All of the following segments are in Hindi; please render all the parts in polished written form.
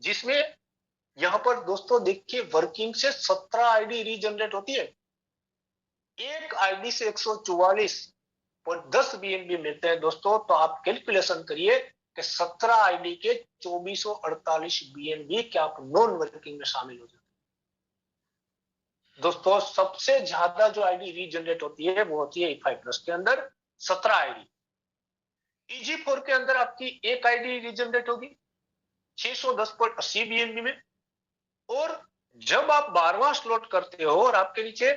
जिसमें यहाँ पर दोस्तों देखिए वर्किंग से 17 आईडी रीजनरेट होती है। एक आईडी से 144.10 बीएनबी मिलते हैं दोस्तों। तो आप कैलकुलेशन करिए कि 17 आईडी के 2448 बीएनबी क्या आप नॉन वर्किंग में शामिल हो जाते हैं। दोस्तों सबसे ज्यादा जो आईडी रीजनरेट होती है वो होती है E5+ के अंदर 17 आईडी। EG4 के अंदर आपकी एक आईडी रीजनरेट होगी 610.80 बीएनबी में। और जब आप 12वां स्लॉट करते हो और आपके नीचे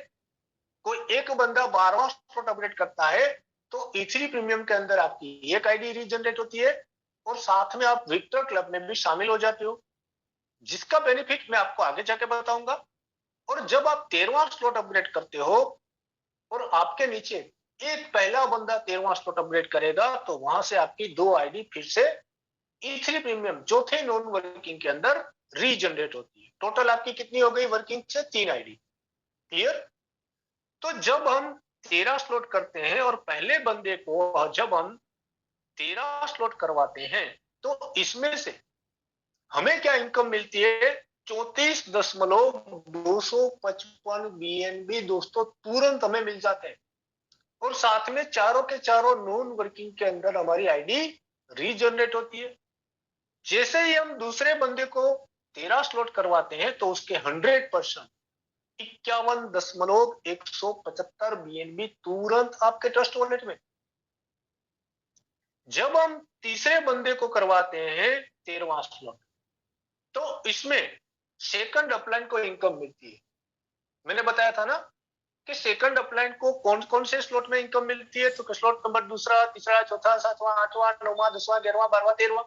कोई एक बंदा 12वां स्लॉट अपडेट करता है तो E3 प्रीमियम के अंदर आपकी एक आईडी रीजनरेट होती है और साथ में आप विक्टर क्लब में भी शामिल हो जाते हो, जिसका बेनिफिट मैं आपको आगे जाके बताऊंगा। और जब आप 13वां स्लॉट अपग्रेड करते हो और आपके नीचे एक पहला बंदा 13वां स्लॉट अपग्रेड करेगा तो वहां से आपकी 2 आईडी फिर से E3 प्रीमियम चौथे नॉन वर्किंग के अंदर रीजनरेट होती है। टोटल आपकी कितनी हो गई वर्किंग से 3 आईडी। क्लियर? तो जब हम 13 स्लॉट करते हैं और पहले बंदे को जब हम 13 स्लॉट करवाते हैं तो इसमें से हमें क्या इनकम मिलती है 34.255 बीएनबी दोस्तों तुरंत हमें मिल जाते हैं। और साथ में चारों के चारों नॉन वर्किंग के अंदर हमारी आईडी रीजनरेट होती है। जैसे ही हम दूसरे बंदे को 13 स्लॉट करवाते हैं तो उसके 100% 51.175 बीएनबी तुरंत आपके ट्रस्ट वॉलेट में। जब हम तीसरे बंदे को करवाते हैं 13वां स्लॉट तो इसमें सेकंड अपलाइन को इनकम मिलती है। मैंने बताया था ना कि सेकंड अपलाइन को कौन कौन से स्लॉट में इनकम मिलती है। तो स्लॉट नंबर दूसरा, तीसरा, चौथा, सातवां, आठवां, नौवां, 10वां, 11वां, 12वां, 13वां,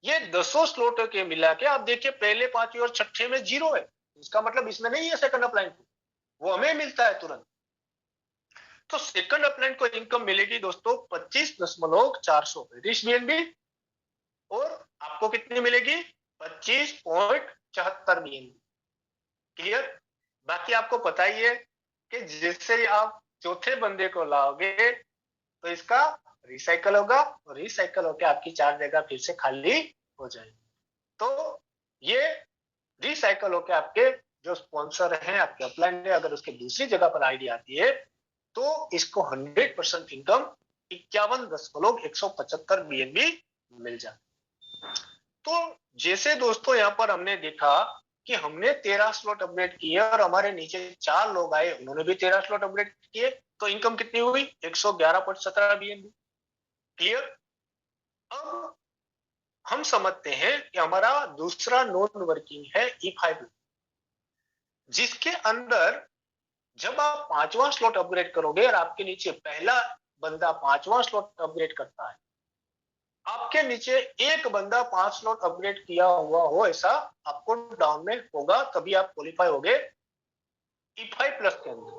ये 10 स्लॉट के मिला के आप देखिए पहले, पांचवें और छठे में 0 है। इसका मतलब इसमें नहीं है सेकंड अपलाइन को, वो हमें मिलता है तुरंत। तो सेकंड अपलाइन को इनकम मिलेगी दोस्तों 25.435 बीएनबी और आपको कितनी मिलेगी 25.74 बीएनबी। क्लियर? बाकी आपको पता ही है कि जैसे आप चौथे बंदे को लाओगे तो इसका रिसाइकल होगा और रिसाइकल होकर आपकी 4 जगह फिर से खाली हो जाएगी। तो ये रिसाइकल होकर आपके जो स्पॉन्सर हैं, आपके अपलाइन है, अगर उसके दूसरी जगह पर आईडी आती है तो इसको 100% इनकम 51.175 बीएनबी मिल जाती। तो जैसे दोस्तों यहाँ पर हमने देखा कि हमने 13 स्लॉट अपग्रेड किए और हमारे नीचे 4 लोग आए, उन्होंने भी 13 स्लॉट अपग्रेड किए, तो इनकम कितनी हुई 111.17 बीएनबी। क्लियर? अब हम समझते हैं कि हमारा दूसरा नॉन वर्किंग है E5, जिसके अंदर जब आप 5वां स्लॉट अपग्रेड करोगे और आपके नीचे पहला बंदा 5वां स्लॉट अपग्रेड करता है, आपके नीचे एक बंदा 5 स्लॉट अपग्रेड किया हुआ हो ऐसा आपको डाउन में होगा, तभी आप क्वालिफाई होगे E5+ के अंदर।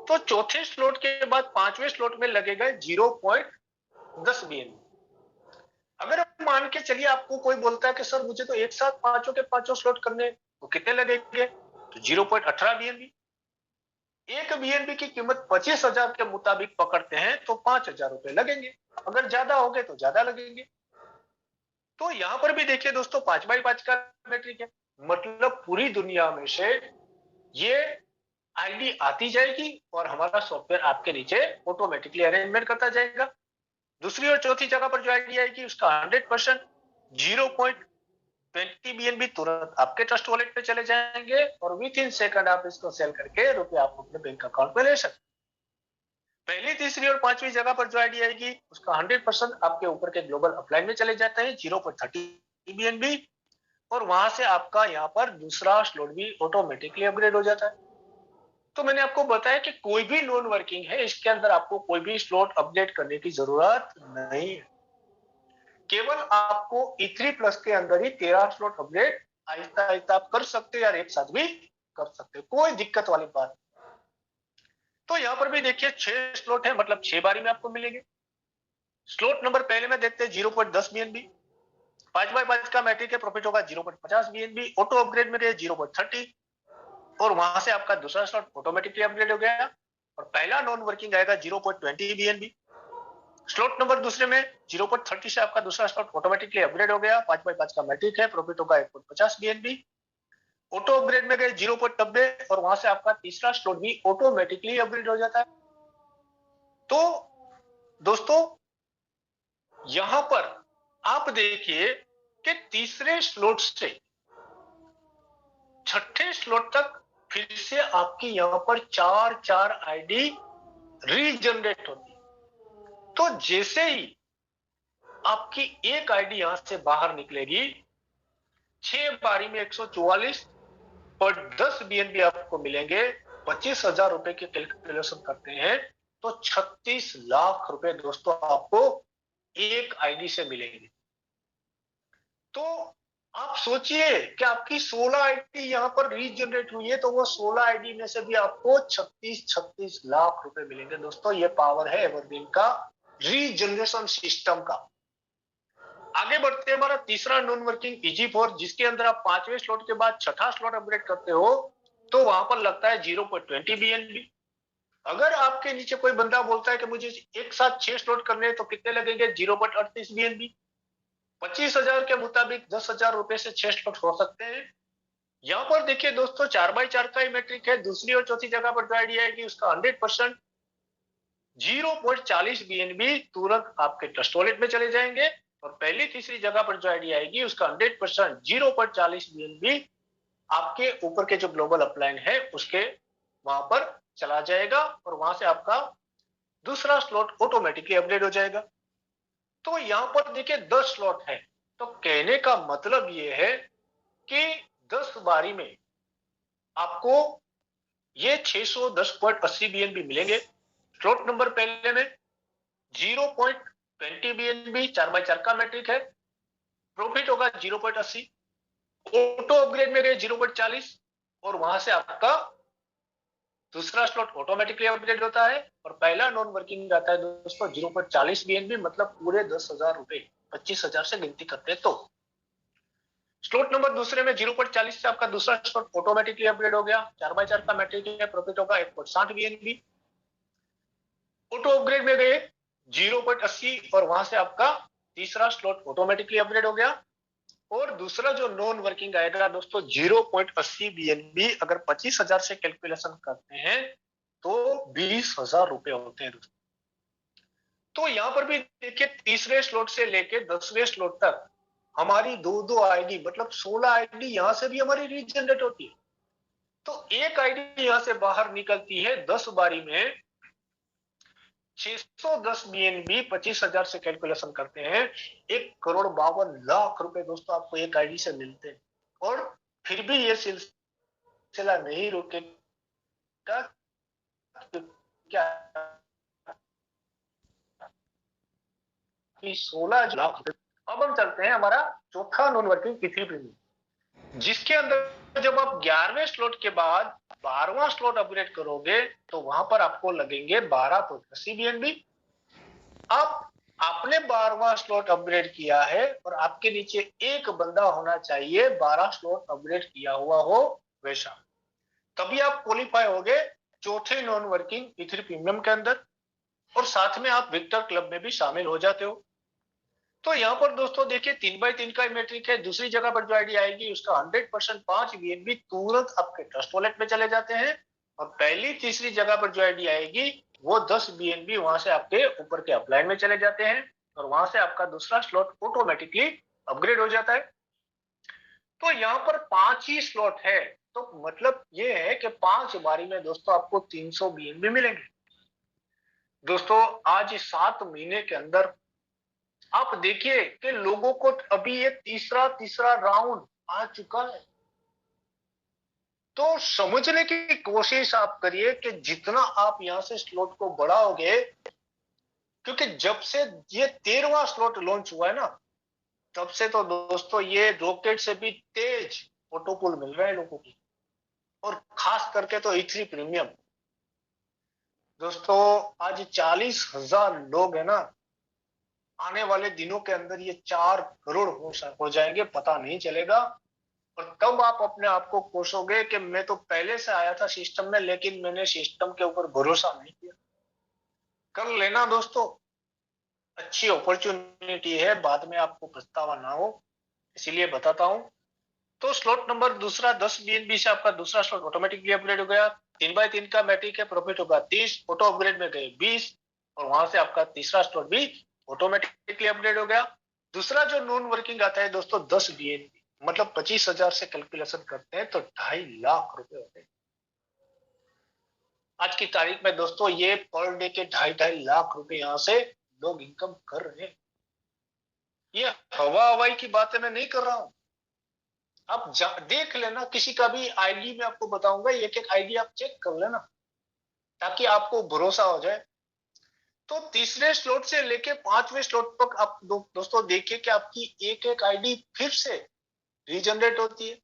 तो चौथे स्लॉट के बाद 5वें स्लॉट में लगेगा 0.10 बीएनबी। अगर आप मान के चलिए आपको कोई बोलता है कि सर मुझे तो एक साथ पांचों के पांचों स्लॉट करने, तो कितने लगेंगे? तो 0.18 बीएनबी। एक बीएनबी की कीमत 25,000 के मुताबिक पकड़ते हैं तो 5,000 रुपए लगेंगे, अगर ज्यादा हो गए तो ज्यादा लगेंगे। तो यहां पर भी देखिए दोस्तों 5x5 का मैट्रिक है, मतलब पूरी दुनिया में से ये आईडी आती जाएगी और हमारा सॉफ्टवेयर आपके नीचे ऑटोमेटिकली अरेंजमेंट करता जाएगा। दूसरी और चौथी जगह पर जो आईडी आएगी उसका 100% 0.20 बीएनबी तुरंत आपके ट्रस्ट वॉलेट पे चले जाएंगे और विद इन सेकंड आप इसको सेल करके रुपए आप अपने बैंक अकाउंट में ले सकते। पहली, तीसरी और पांचवी जगह पर जो आईडी आएगी उसका 100% आपके ऊपर के ग्लोबल अपलाइन में चले जाते हैं 0.30 बीएनबी और वहां से आपका यहाँ पर दूसरा स्लॉट भी ऑटोमेटिकली अपग्रेड हो जाता है। तो मैंने आपको बताया कि कोई भी नॉन वर्किंग है, इसके अंदर आपको कोई भी स्लॉट अपडेट करने की जरूरत नहीं है। केवल आपको E3+ के अंदर ही 13 स्लॉट अपडेट आहिस्ता आहिस्ता आप कर सकते हो यार, एक साथ भी कर सकते हो, कोई दिक्कत वाली बात। तो यहाँ पर भी देखिए 6 स्लॉट है, मतलब 6 बारी में आपको मिलेंगे। स्लॉट नंबर पहले में देखते हैं 0.10 बीएनबी, 5x5 का मैट्रिक है, प्रॉफिट होगा 0.50 बीएनबी, ऑटो अपग्रेड में 0.30 और वहां से आपका दूसरा स्लॉट ऑटोमेटिकली अपग्रेड हो गया और पहला नॉन वर्किंग आएगा 0.20 बीएनबी। स्लॉट नंबर दूसरे में 0.30 से आपका दूसरा स्लॉट ऑटोमेटिकली अपग्रेड हो गया, 5/5 का मैट्रिक है, प्रॉफिट होगा 1.50 BNB। ऑटो अपग्रेड में गए 0.90 और वहां से आपका तीसरा स्लॉट भी ऑटोमेटिकली अपग्रेड हो जाता है। तो दोस्तों यहां पर आप देखिए कि तीसरे स्लॉट से छठे स्लॉट तक फिर से आपकी यहां पर 4 आईडी रीजनरेट होती है। तो जैसे ही आपकी एक आईडी यहां से बाहर निकलेगी, 6 बारी में 144 और 10 BNB आपको मिलेंगे। 25,000 रुपए के कैलकुलेशन करते हैं तो 36 लाख रुपए दोस्तों आपको एक आईडी से मिलेंगे। तो आप सोचिए कि आपकी 16 आईडी यहां पर रीजनरेट हुई है, तो वो 16 आईडी में से भी आपको 36 लाख रुपए मिलेंगे। दोस्तों ये पावर है एवरग्रीन का रीजनरेशन सिस्टम का। आगे बढ़ते हैं, हमारा तीसरा नॉन वर्किंग EG4, जिसके अंदर आप 5वें स्लॉट के बाद छठा स्लॉट अपग्रेड करते हो तो वहां पर लगता है 0.20 BNB। अगर आपके नीचे कोई बंदा बोलता है कि मुझे एक साथ 6 स्लॉट करने हैं तो कितने लगेंगे, 0.38 BNB। 25,000 के मुताबिक 10,000 रुपए से 6 स्लॉट हो सकते हैं। यहां पर देखिए दोस्तों 4/4 का ही मैट्रिक है। दूसरी और चौथी जगह पर जो आईडी आएगी उसका 100% 0.40 BNB तुरंत आपके ट्रस्ट वॉलेट में चले जाएंगे। और पहली तीसरी जगह पर जो आईडी आएगी उसका 100% 0.40 BNB आपके ऊपर के जो ग्लोबल अपलाइन है उसके वहां पर चला जाएगा और वहां से आपका दूसरा स्लॉट ऑटोमेटिकली अपडेट हो जाएगा। तो यहां पर देखिए 10 स्लॉट है, तो कहने का मतलब ये है कि 10 बारी में आपको ये 610.80 BNB मिलेंगे। स्लॉट नंबर पहले में 0.20 BNB 4/4 का मैट्रिक है, प्रॉफिट होगा 0.80। ऑटो अपग्रेड में गए 0.40 और वहां से आपका दूसरा स्लॉट ऑटोमेटिकली अपग्रेड होता है और पहला नॉन वर्किंग आता है दोस्तों 0.40 BNB, मतलब पूरे 10,000 रुपए 25,000 से गिनती करते हैं। तो स्लॉट नंबर दूसरे में 0.40 से आपका दूसरा स्लॉट ऑटोमेटिकली अपग्रेड हो गया, 4/4 का मैट्रिक है, प्रॉफिट होगा 1.60 BNB। ऑटो अपग्रेड में गए 0.80 और वहां से आपका तीसरा स्लॉट ऑटोमेटिकली अपग्रेड हो गया। और दूसरा जो नॉन वर्किंग आएगा दोस्तों 0.80 BNB, अगर 25,000 से कैलकुलेशन करते हैं तो 20,000 रुपए होते हैं दोस्तों। तो यहां पर भी देखिए तीसरे स्लॉट से लेके 10वें स्लॉट तक हमारी दो आईडी मतलब 16 आईडी यहां से भी हमारी रीजनरेट होती है। तो एक आईडी यहां से बाहर निकलती है 10 बारी में 610 BNB, 25,000 से कैलकुलेशन करते हैं 1,52,00,000 रुपए दोस्तों आपको एक आईडी से मिलते हैं। और फिर भी ये सिलसिला नहीं रुकेगा, क्या 16 लाख रुपए। अब हम चलते हैं हमारा चौथा नॉन वर्किंग पृथ्वी प्रीमियम, जिसके अंदर जब आप 11वें स्लॉट के बाद 12वां स्लॉट अपग्रेड करोगे तो वहां पर आपको लगेंगे 12.80 BNB। आप आपने 12वां स्लॉट अपग्रेड किया है और आपके नीचे एक बंदा होना चाहिए 12 स्लॉट अपग्रेड किया हुआ हो वैसा, तभी आप क्वालिफाई होगे चौथे नॉन वर्किंग E3 प्रीमियम के अंदर और साथ में आप विक्टर क्लब में भी शामिल हो जाते हो। तो यहाँ पर दोस्तों देखिए 3/3 का मैट्रिक है। दूसरी जगह पर जो आईडी आएगी उसका 100% 5 BNB तुरंत आपके ट्रस्ट वॉलेट में चले जाते हैं और पहली तीसरी जगह पर जो आईडी आएगी वो 10 BNB वहां से आपके ऊपर के अपलाइन में चले जाते हैं और वहां से आपका दूसरा स्लॉट ऑटोमेटिकली अपग्रेड हो जाता है। तो यहाँ पर 5 ही स्लॉट है, तो मतलब ये है कि 5 बारी में दोस्तों आपको 300 BNB मिलेंगे। दोस्तों आज 7 महीने के अंदर आप देखिए कि लोगों को अभी ये तीसरा राउंड आ चुका है। तो समझने की कोशिश आप करिए कि जितना आप यहां से स्लॉट को बढ़ाओगे, क्योंकि जब से ये 13वां स्लॉट लॉन्च हुआ है ना, तब से तो दोस्तों ये रॉकेट से भी तेज ऑटोपुल मिल रहा है लोगों को, और खास करके तो E3 प्रीमियम। दोस्तों आज 40,000 लोग है ना, आने वाले दिनों के अंदर ये 4 करोड़ हो जाएंगे, पता नहीं चलेगा। और तब आप अपने आप को कोसोगे कि मैं तो पहले से आया था सिस्टम में, लेकिन मैंने सिस्टम के ऊपर भरोसा नहीं किया। कर लेना दोस्तों, अच्छी अपॉर्चुनिटी है, बाद में आपको पछतावा ना हो, इसीलिए बताता हूं। तो स्लॉट नंबर दूसरा 10 बीएनबी से आपका दूसरा स्लॉट ऑटोमेटिकली अपग्रेड हो गया। 3x3 का मैट्रिक है, प्रॉफिट होगा 30, ऑटो अपग्रेड में गए 20, और वहां से आपका तीसरा स्लॉट भी ऑटोमेटिकली अपग्रेड हो गया। दूसरा जो नॉन वर्किंग आता है दोस्तों 10 बीएनबी, मतलब 25,000 से कैलकुलेशन करते हैं तो 2.5 लाख रुपए होते हैं। आज की तारीख में दोस्तों ये पर डे के 2.5 लाख रुपए यहां से लोग इनकम कर रहे हैं। ये हवा हवाई की बातें मैं नहीं कर रहा हूं। आप देख लेना, किसी का भी आईडी में आपको बताऊंगा, एक एक आईडी आप चेक कर लेना ताकि आपको भरोसा हो जाए। तो तीसरे स्लॉट से लेके पांचवें स्लॉट तक आप दोस्तों देखिए कि आपकी एक एक आईडी फिर से रीजनरेट होती है।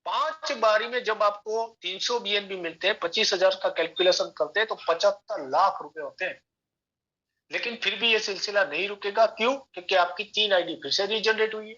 5 बारी में जब आपको 300 बीएनबी मिलते हैं, 25,000 का कैलकुलेशन करते हैं तो 75 लाख रुपए होते हैं। लेकिन फिर भी ये सिलसिला नहीं रुकेगा, क्यों? क्योंकि आपकी 3 आईडी फिर से रीजनरेट हुई है।